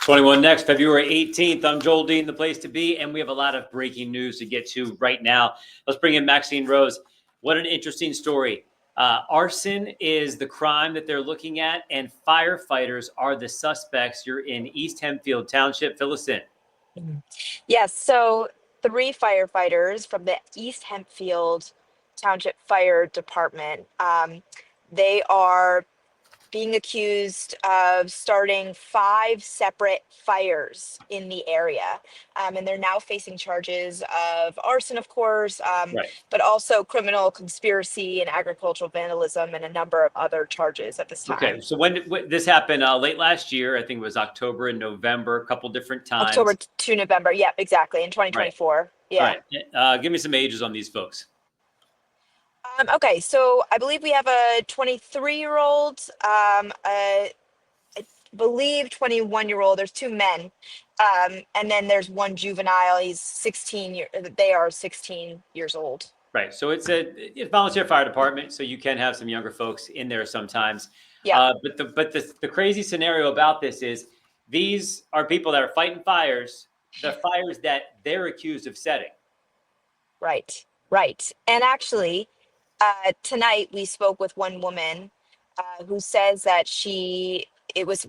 21 next, February 18th. I'm Joel Dean, the place to be, and we have a lot of breaking news to get to right now. Let's bring in Maxine Rose. What an interesting story. Arson is the crime that they're looking at, and firefighters are the suspects. You're in East Hempfield Township. Fill us in. Yes, so three firefighters from the East Hempfield Township Fire Department. They are being accused of starting five separate fires in the area. And they're now facing charges of arson, of course, Right. but also criminal conspiracy and agricultural vandalism and a number of other charges at this Okay. time. So when this happened late last year, I think it was October and November, a couple different October times. to November. Yeah, exactly. In Right. 2024. All Yeah. right. Give me some ages on these folks. Okay, so I believe we have a 23-year-old, I believe 21-year-old. There's two men, and then there's one juvenile. He's 16 year. They are 16 years old. Right. So it's a volunteer fire department, so you can have some younger folks in there sometimes. Yeah, But the crazy scenario about this is these are people that are fighting fires, the fires that they're accused of setting. right, right. And actually, tonight we spoke with one woman who says that it was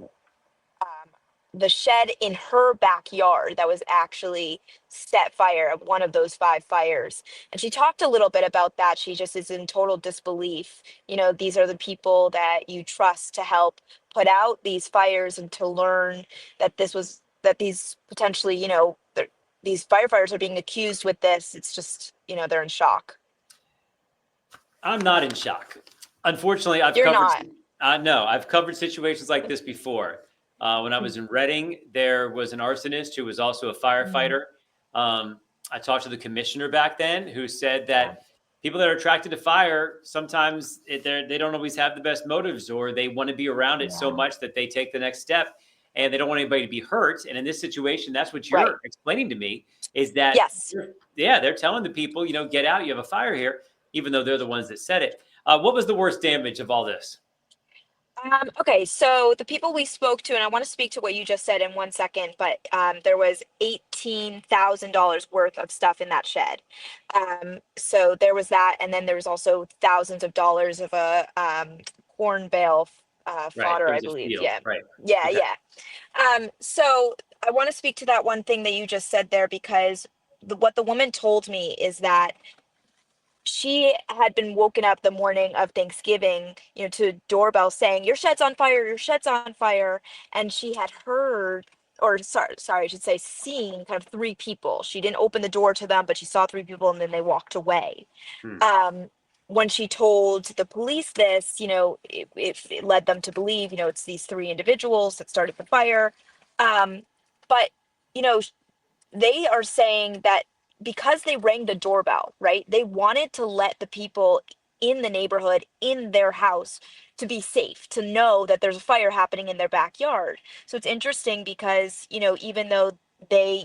the shed in her backyard that was actually set fire of one of those five fires. And she talked a little bit about that. She just is in total disbelief. You know, these are the people that you trust to help put out these fires and to learn that these potentially, these firefighters are being accused with this. It's just, they're in shock. I'm not in shock. Unfortunately, You're not. No, I've covered situations like this before. When I was in Reading, there was an arsonist who was also a Mhm. firefighter. I talked to the commissioner back then who said Yeah. that people that are attracted to fire, sometimes they don't always have the best motives, or they want to be around it so Yeah. much that they take the next step and they don't want anybody to be hurt. And in this situation, that's what Right. you're explaining to me is that, Yes. they're telling the people, get out, you have a fire here, even though they're the ones that said it. What was the worst damage of all this? Okay, so the people we spoke to, and I want to speak to what you just said in 1 second, but there was $18,000 worth of stuff in that shed. So there was that, and then there was also thousands of dollars of a corn bale Right. fodder, It I was a believe. field. Yeah, Right. yeah, Okay. yeah. So I want to speak to that one thing that you just said there because what the woman told me is that she had been woken up the morning of Thanksgiving, to doorbell saying, "Your shed's on fire, your shed's on fire." And she had heard, or sorry, I should say, seen kind of three people. She didn't open the door to them, but she saw three people and then they walked away. Hmm. When she told the police this, it led them to believe, it's these three individuals that started the fire. But, you know, they are saying that because they rang the doorbell, right? They wanted to let the people in the neighborhood, in their house, to be safe, to know that there's a fire happening in their backyard. So it's interesting because, even though they,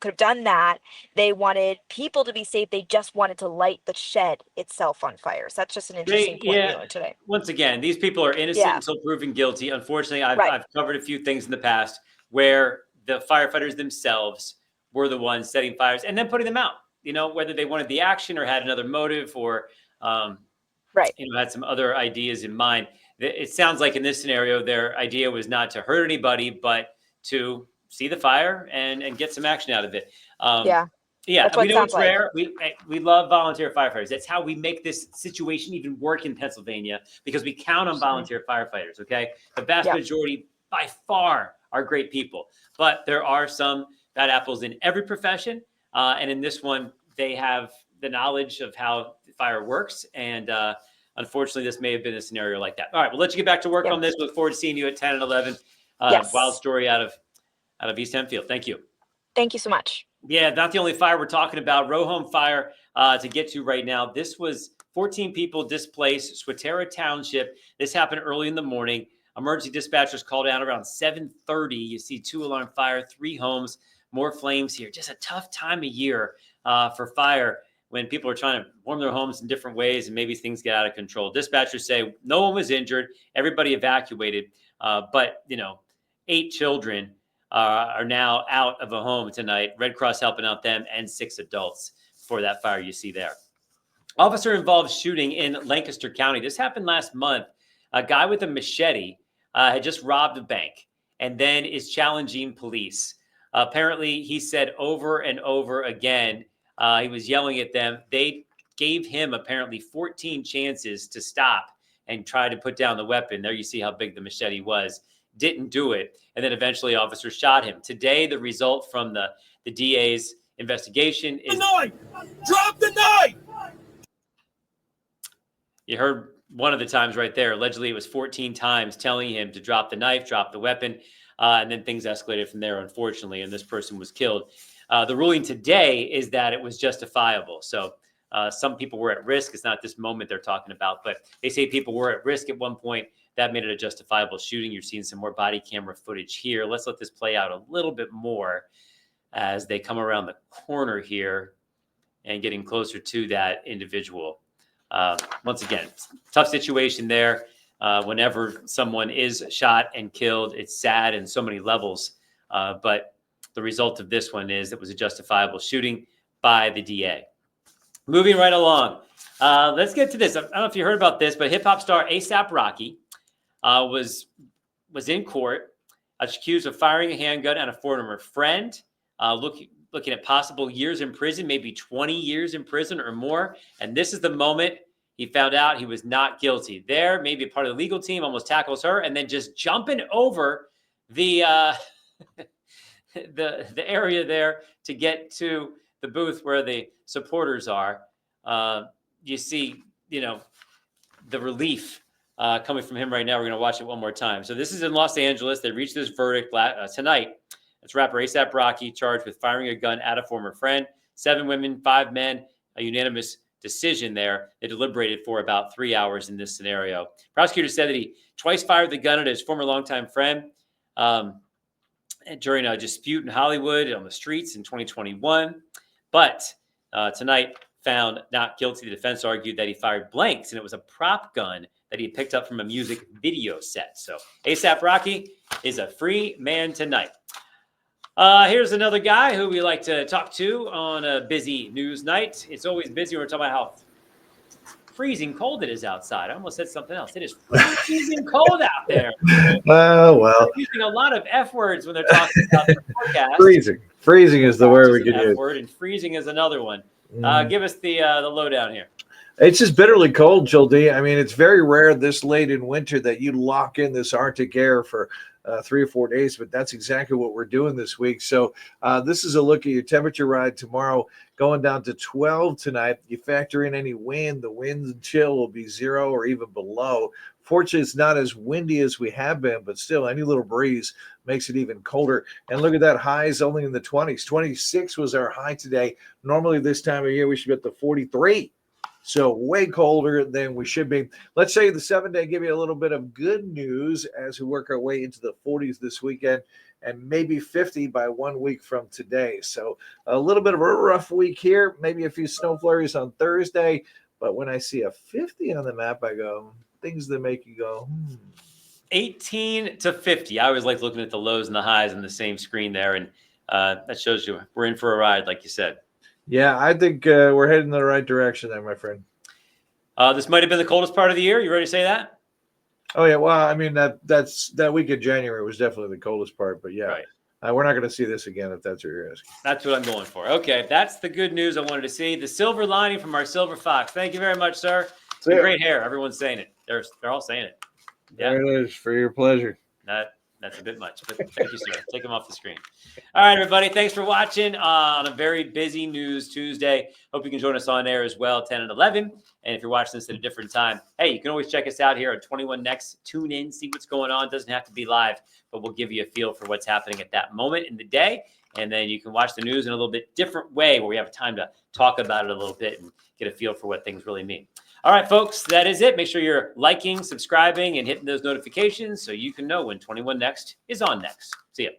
could have done that, they wanted people to be safe. They just wanted to light the shed itself on fire. So that's just an interesting point we Yeah. learned today. Once again, these people are innocent Yeah, until proven guilty. Unfortunately, I've right. I've covered a few things in the past where the firefighters themselves were the ones setting fires and then putting them out. Whether they wanted the action or had another motive or um, Right. had some other ideas in mind. It sounds like in this scenario, their idea was not to hurt anybody, but to see the fire and get some action out of it. Um, Yeah. yeah, That's we what it know sounds it's like. rare. We love volunteer firefighters. That's how we make this situation even work in Pennsylvania because we count on Absolutely. volunteer firefighters. Okay, the vast Yeah. majority by far are great people, but there are some bad apples in every profession, and in this one, they have the knowledge of how fire works and. Unfortunately, this may have been a scenario like that. All right, well, let's get back to work Yep. on this. Look forward to seeing you at 10 and 11. Wild Yes. story out of East Hempfield. Thank you. Thank you so much. Yeah, not the only fire we're talking about. Rowhome fire to get to right now. This was 14 people displaced, Swatera Township. This happened early in the morning. Emergency dispatchers called out around 7:30. You see 2 alarm fire, 3 homes, more flames here. Just a tough time of year for fire when people are trying to warm their homes in different ways and maybe things get out of control. Dispatchers say no one was injured. Everybody evacuated. But 8 children are now out of a home tonight. Red Cross helping out them and 6 adults for that fire you see there. Officer-involved shooting in Lancaster County. This happened last month. A guy with a machete had just robbed a bank and then is challenging police. Apparently, he said over and over again, he was yelling at them. They gave him apparently 14 chances to stop and try to put down the weapon. There you see how big the machete was. Didn't do it. And then eventually officers shot him. Today, the result from the DA's investigation is— the knife! Drop the knife! You heard one of the times right there. Allegedly, it was 14 times telling him to drop the knife, drop the weapon, and then things escalated from there, unfortunately, and this person was killed. The ruling today is that it was justifiable. So some people were at risk. It's not this moment they're talking about, but they say people were at risk at one point. That made it a justifiable shooting. You're seeing some more body camera footage here. Let's let this play out a little bit more as they come around the corner here and getting closer to that individual. Once again, tough situation there. Whenever someone is shot and killed, it's sad in so many levels. But the result of this one is it was a justifiable shooting by the DA. Moving right along. Let's get to this. I don't know if you heard about this, but hip hop star A$AP Rocky was in court, accused of firing a handgun at a former friend, looking at possible years in prison, maybe 20 years in prison or more. And this is the moment he found out he was not guilty. There, maybe a part of the legal team almost tackles her, and then just jumping over the the area there to get to the booth where the supporters are. You see, the relief coming from him right now. We're going to watch it one more time. So this is in Los Angeles. They reached this verdict tonight. It's rapper A$AP Rocky charged with firing a gun at a former friend. 7 women, 5 men, a unanimous decision there. They deliberated for about 3 hours in this scenario. Prosecutor said that he twice fired the gun at his former longtime friend during a dispute in Hollywood on the streets in 2021. But tonight found not guilty. The defense argued that he fired blanks and it was a prop gun that he picked up from a music video set. So A$AP Rocky is a free man tonight. Here's another guy who we like to talk to on a busy news night. It's always busy when we're talking about how freezing cold it is outside. I almost said something else. It is freezing cold out there. Well. They're using a lot of F words when they're talking about the forecast. Freezing is the word we could use. Word, and freezing is another one. Give us the lowdown here. It's just bitterly cold, Joel D. I mean, it's very rare this late in winter that you lock in this Arctic air for 3 or 4 days, but that's exactly what we're doing this week. So this is a look at your temperature ride tomorrow, going down to 12 tonight. You factor in any wind, the wind and chill will be 0 or even below. Fortunately, it's not as windy as we have been, but still any little breeze makes it even colder. And look at that, highs only in the 20s. 26 was our high today. Normally this time of year, we should be at the 43. So way colder than we should be. Let's say the 7-day give you a little bit of good news as we work our way into the 40s this weekend and maybe 50 by 1 week from today. So a little bit of a rough week here, maybe a few snow flurries on Thursday. But when I see a 50 on the map, I go, things that make you go, 18 to 50. I always like looking at the lows and the highs on the same screen there. And that shows you we're in for a ride, like you said. Yeah, I think we're heading in the right direction there, my friend. This might have been the coldest part of the year. You ready to say that? Oh, yeah. Well, I mean, that week of January was definitely the coldest part. But, yeah, right. We're not going to see this again if that's what you're asking. That's what I'm going for. Okay, that's the good news I wanted to see. The silver lining from our silver fox. Thank you very much, sir. Great hair. Everyone's saying it. They're all saying it. Yeah. There it is, for your pleasure. That's a bit much, but thank you, sir. Take them off the screen. All right, everybody. Thanks for watching on a very busy News Tuesday. Hope you can join us on air as well, 10 and 11. And if you're watching this at a different time, hey, you can always check us out here at 21 Next. Tune in, see what's going on. It doesn't have to be live, but we'll give you a feel for what's happening at that moment in the day. And then you can watch the news in a little bit different way where we have time to talk about it a little bit and get a feel for what things really mean. All right, folks, that is it. Make sure you're liking, subscribing, and hitting those notifications so you can know when 21 Next is on next. See ya.